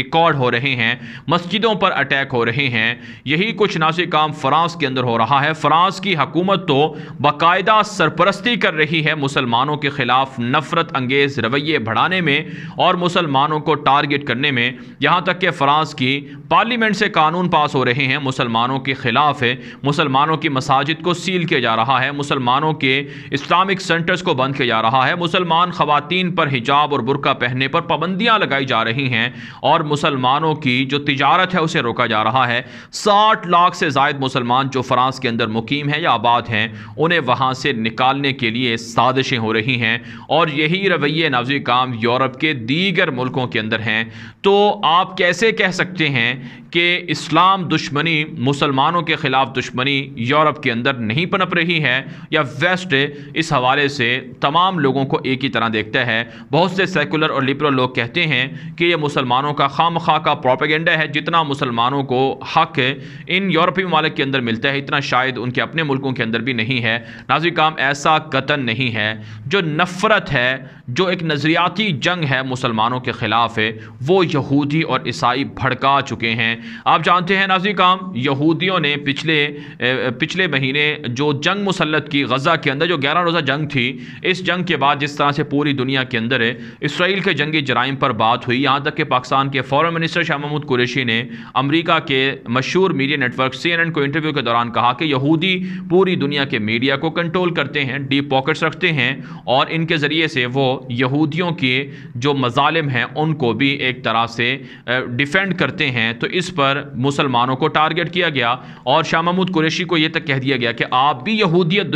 Record ہو رہے ہیں، مسجدوں پر اٹیک ہو رہے ہیں۔ یہی کچھ نازل کام فرانس کے اندر ہو رہا ہے۔ فرانس کی حکومت تو باقاعدہ سرپرستی کر رہی ہے مسلمانوں کے خلاف نفرت انگیز رویے بڑھانے میں اور مسلمانوں کو ٹارگٹ کرنے میں، یہاں تک کہ فرانس کی پارلیمنٹ سے قانون پاس ہو رہے ہیں مسلمانوں کے خلاف ہے۔ مسلمانوں کی مساجد کو سیل کیا جا رہا ہے، مسلمانوں کے اسلامک سینٹرز کو بند کیا جا رہا ہے، مسلمان خواتین پر حجاب اور برقع پہننے پر پابندیاں لگائی جا رہی ہیں اور مسلمانوں کی جو تجارت ہے اسے روکا جا رہا ہے۔ 60 لاکھ سے زائد مسلمان جو فرانس کے اندر مقیم ہیں یا آباد ہیں، انہیں وہاں سے نکالنے کے لیے سازشیں ہو رہی ہیں اور یہی رویے نازل کام یورپ کے دیگر ملکوں کے اندر ہیں۔ تو آپ کیسے کہہ سکتے ہیں کہ اسلام دشمنی، مسلمانوں کے خلاف دشمنی یورپ کے اندر نہیں پنپ رہی ہے، یا ویسٹ اس حوالے سے تمام لوگوں کو ایک ہی طرح دیکھتا ہے؟ بہت سے سیکولر اور لبرل لوگ کہتے ہیں کہ یہ مسلمانوں کا خامخواہ کا پروپیگنڈا ہے۔ جتنا مسلمانوں کو حق ان یورپی ممالک کے اندر ملتا ہے، اتنا شاید ان کے اپنے ملکوں کے اندر بھی نہیں ہے۔ نازل کام ایسا قطعاً نہیں ہے۔ جو نفرت ہے، جو ایک نظریاتی جنگ ہے مسلمانوں کے خلاف ہے، وہ یہودی اور عیسائی بھڑکا چکے ہیں۔ آپ جانتے ہیں نازل کام، یہودیوں نے پچھلے مہینے جو جنگ مسلط کی غزہ کے اندر، جو 11 روزہ جنگ تھی، اس جنگ کے بعد جس طرح سے پوری دنیا کے اندر اسرائیل کے جنگی جرائم پر بات ہوئی، یہاں تک کہ پاکستان کے فورن منسٹر شاہ محمود قریشی نے امریکہ کے مشہور میڈیا نیٹ ورک CNN کو انٹرویو کے دوران کہا کہ یہودی پوری دنیا کے میڈیا کو کنٹرول کرتے ہیں، ڈیپ پاکٹس رکھتے ہیں اور ان کے ذریعے سے وہ یہودیوں کے جو مظالم ہیں ان کو بھی ایک طرح سے ڈیفینڈ کرتے ہیں۔ تو اس پر مسلمانوں کو ٹارگٹ کیا گیا اور شاہ محمود قریشی کو یہ تک کہہ دیا گیا کہ آپ بھی یہودیت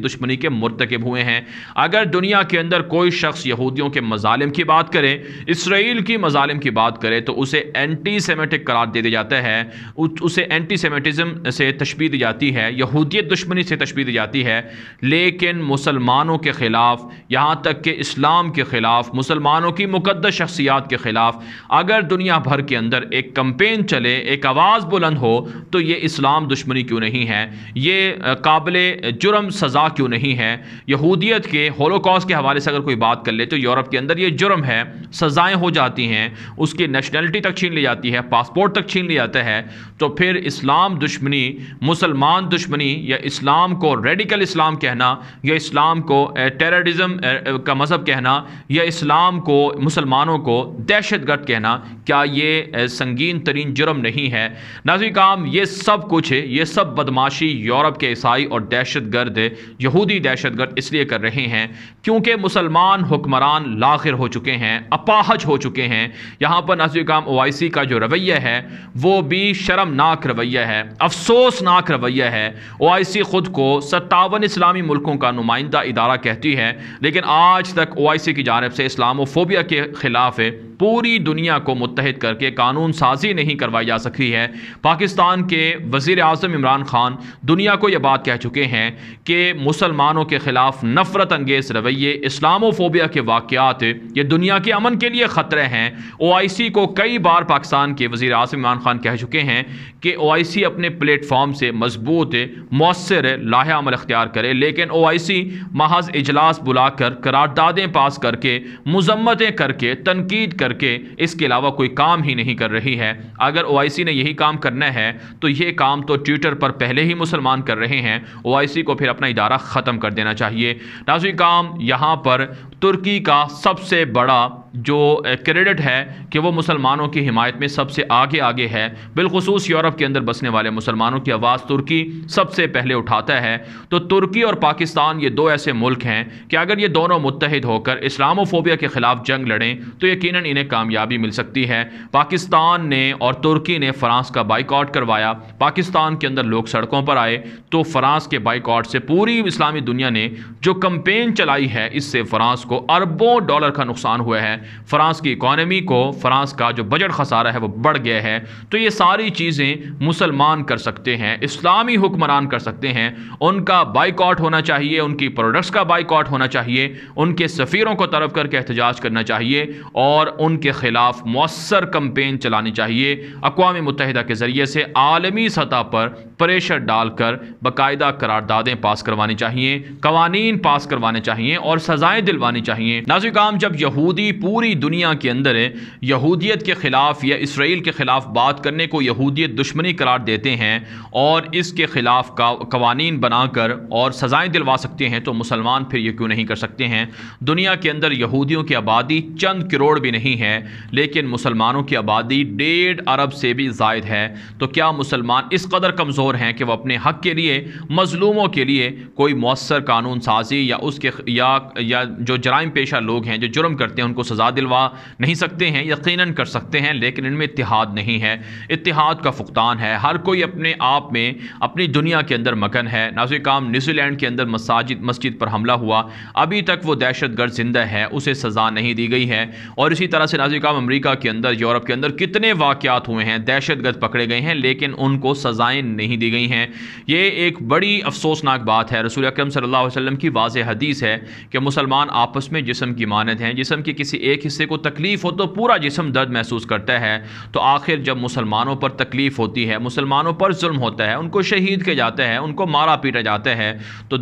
دشمنی کے مرتکب ہوئے ہیں۔ اگر دنیا کے اندر کوئی شخص یہودیوں کے مظالم کی بات کرے، اسرائیل کی مظالم کی بات کرے، تو اسے اینٹی سیمیٹک قرار دے دیا جاتا ہے، اسے اینٹی سیمیٹزم سے تشبیہ دی جاتی ہے، یہودیت دشمنی سے تشبیہ دی جاتی ہے۔ لیکن مسلمانوں کے خلاف، یہاں تک کہ اسلام کے خلاف، مسلمانوں کی مقدس شخصیات کے خلاف اگر دنیا بھر کے اندر ایک کمپین چلے، ایک آواز بلند ہو، تو یہ اسلام دشمنی کیوں نہیں ہے؟ یہ قابل جرم سزا کیوں نہیں ہے؟ یہودیت کے ہولوکاسٹ کے حوالے سے اگر کوئی بات کر لے تو یورپ کے اندر یہ جرم ہے، سزائیں ہو جاتی ہیں، اس کی نیشنلٹی تک چھین لی جاتی ہے، پاسپورٹ تک چھین لی جاتا ہے۔ تو پھر اسلام دشمنی، مسلمان دشمنی، یا اسلام کو ریڈیکل اسلام کہنا، یا اسلام کو ٹیررزم کا مذہب کہنا، یا اسلام کو، مسلمانوں کو دہشت گرد کہنا، کیا یہ سنگین ترین جرم نہیں ہے؟ نازل کام، یہ سب کچھ، یہ سب بدماشی یورپ کے عیسائی اور دہشت گرد، یہودی دہشت گرد اس لیے کر رہے ہیں کیونکہ مسلمان حکمران لاغر ہو چکے ہیں، اپاہج ہو چکے ہیں۔ یہاں پر نازل کام OIC کا جو رویہ ہے وہ بھی شرمناک رویہ ہے، افسوسناک رویہ ہے۔ OIC خود کو 57 اسلامی ملکوں کا نمائندہ ادارہ کہتی ہے، لیکن آج تک OIC کی جانب سے اسلاموفوبیا کے خلاف پوری دنیا کو متحد کر کے قانون سازی نہیں کروائی جا سکی ہے۔ پاکستان کے وزیر اعظم عمران خان دنیا کو یہ بات کہہ چکے ہیں کہ مسلمانوں کے خلاف نفرت انگیز رویے، اسلاموفوبیا کے واقعات یہ دنیا کے امن کے لیے خطرے ہیں۔ OIC کو کئی بار پاکستان کے وزیر اعظم عمران خان کہہ چکے ہیں کہ OIC اپنے پلیٹ فارم سے مضبوط، مؤثر لاہ عمل اختیار کرے، لیکن OIC محض اجلاس بلا کر، قراردادیں پاس کر کے، مذمتیں کر کے، تنقید کر کے، اس کے علاوہ کوئی کام ہی نہیں کر رہی ہے۔ اگر OIC نے یہی کام کرنا ہے تو یہ کام تو ٹویٹر پر پہلے ہی مسلمان کر رہے ہیں۔ OIC کو پھر اپنا ادارہ ختم کر دینا چاہیے۔ ناظرین کام، یہاں پر ترکی کا سب سے بڑا جو کریڈٹ ہے کہ وہ مسلمانوں کی حمایت میں سب سے آگے ہے، بالخصوص یورپ کے اندر بسنے والے مسلمانوں کی آواز ترکی سب سے پہلے اٹھاتا ہے۔ تو ترکی اور پاکستان یہ دو ایسے ملک ہیں کہ اگر یہ دونوں متحد ہو کر اسلاموفوبیا کے خلاف جنگ لڑیں تو یقیناً انہیں کامیابی مل سکتی ہے۔ پاکستان نے اور ترکی نے فرانس کا بائیکاٹ کروایا، پاکستان کے اندر لوگ سڑکوں پر آئے، تو فرانس کے بائیکاٹ سے پوری اسلامی دنیا نے جو کمپین چلائی ہے، اس سے فرانس کو اربوں ڈالر کا نقصان ہوا ہے۔ فرانس کی اکانومی کو، فرانس کا جو بجٹ خسارہ ہے وہ بڑھ گیا ہے۔ تو یہ ساری چیزیں مسلمان کر سکتے ہیں، اسلامی حکمران کر سکتے ہیں۔ ان کا بائیکاٹ ہونا چاہیے، ان کی پروڈکٹس کا بائیکاٹ ہونا چاہیے، ان کے سفیروں کو طلب کر کے احتجاج کرنا چاہیے اور ان کے خلاف مؤثر کمپین چلانی چاہیے۔ اقوام متحدہ کے ذریعے سے عالمی سطح پر پریشر ڈال کر باقاعدہ قراردادیں پاس کروانی چاہیے، قوانین پاس کروانے چاہیے اور سزائیں دلوانی چاہیے۔ ناظرین، جب یہودی پوری دنیا کے اندر یہودیت کے خلاف یا اسرائیل کے خلاف بات کرنے کو یہودیت دشمنی قرار دیتے ہیں اور اس کے خلاف قوانین بنا کر اور سزائیں دلوا سکتے ہیں، تو مسلمان پھر یہ کیوں نہیں کر سکتے ہیں؟ دنیا کے اندر یہودیوں کی آبادی چند کروڑ بھی نہیں ہے، لیکن مسلمانوں کی آبادی 1.5 ارب سے بھی زائد ہے۔ تو کیا مسلمان اس قدر کمزور ہیں کہ وہ اپنے حق کے لیے، مظلوموں کے لیے کوئی مؤثر قانون سازی یا اس کے یا جو جرائم پیشہ لوگ ہیں جو جرم کرتے ہیں ان کو سزا دلوا نہیں سکتے ہیں؟ یقیناً کر سکتے ہیں، لیکن ان میں اتحاد نہیں ہے، اتحاد کا فقدان ہے، ہر کوئی اپنے آپ میں اپنی دنیا کے اندر مگن ہے۔ ناظرین کرام، نیوزی لینڈ کے اندر مسجد پر حملہ ہوا، ابھی تک وہ دہشت گرد زندہ ہے، اسے سزا نہیں دی گئی ہے۔ اور اسی طرح سے ناظرین کرام، امریکہ کے اندر، یورپ کے اندر کتنے واقعات ہوئے ہیں، دہشت گرد پکڑے گئے ہیں لیکن ان کو سزائیں نہیں دی گئی ہیں۔ یہ ایک بڑی افسوسناک بات ہے۔ رسول اکرم صلی اللہ علیہ وسلم کی واضح حدیث ہے کہ مسلمان آپس میں جسم کی مانند ہیں، جسم کے کسی ایک حصے کو تکلیف ہو تو پورا جسم درد محسوس کرتا ہے۔ تو آخر جب مسلمانوں پر تکلیف ہوتی ہے، مسلمانوں پر ظلم ہوتا ہے، ان کو شہید کیا جاتا ہے، ان کو مارا پیٹا جاتا ہے، تو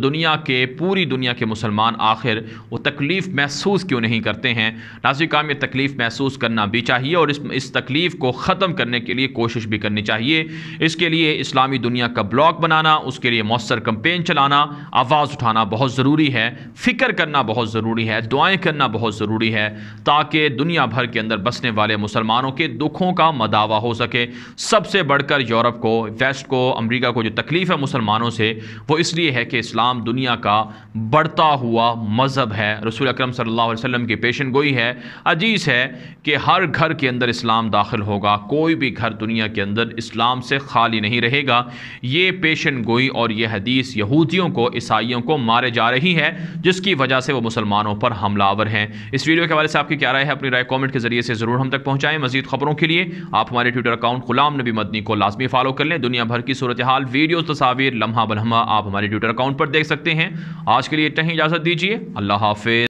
پوری دنیا کے مسلمان آخر وہ تکلیف محسوس کیوں نہیں کرتے ہیں؟ ناظرین کرام، یہ تکلیف محسوس کرنا بھی چاہیے اور اس تکلیف کو ختم کرنے کے لیے کوشش بھی کرنی چاہیے۔ اس کے لیے اسلامی دنیا کا بلاک بنانا، اس کے لیے مؤثر کمپین چلانا، آواز اٹھانا بہت ضروری ہے، فکر کرنا بہت ضروری ہے، دعائیں کرنا بہت ضروری ہے، تاکہ دنیا بھر کے اندر بسنے والے مسلمانوں کے دکھوں کا مداوا ہو سکے۔ سب سے بڑھ کر یورپ کو، ویسٹ کو، امریکہ کو جو تکلیف ہے مسلمانوں سے، وہ اس لیے ہے کہ اسلام دنیا کا بڑھتا ہوا مذہب ہے۔ رسول اکرم صلی اللہ علیہ وسلم کی پیشن گوئی ہے، حدیث ہے کہ ہر گھر کے اندر اسلام داخل ہوگا، کوئی بھی گھر دنیا کے اندر اسلام سے خالی نہیں رہے گا۔ یہ پیشن گوئی اور یہ حدیث یہودیوں کو، عیسائیوں کو مارے جا رہی ہے، جس کی وجہ سے وہ مسلمانوں پر حملہ آور ہیں۔ اس ویڈیو کے حوالے سے آپ کی کیا رائے ہے؟ اپنی رائے کامنٹ کے ذریعے سے ضرور ہم تک پہنچائیں۔ مزید خبروں کے لیے آپ ہمارے ٹویٹر اکاؤنٹ غلام نبی مدنی کو لازمی فالو کر لیں۔ دنیا بھر کی صورتحال، ویڈیوز، تصاویر لمحہ بلمحہ آپ ہمارے ٹویٹر اکاؤنٹ پر دیکھ سکتے ہیں۔ آج کے لیے اتنا ہی، اجازت دیجیے، اللہ حافظ۔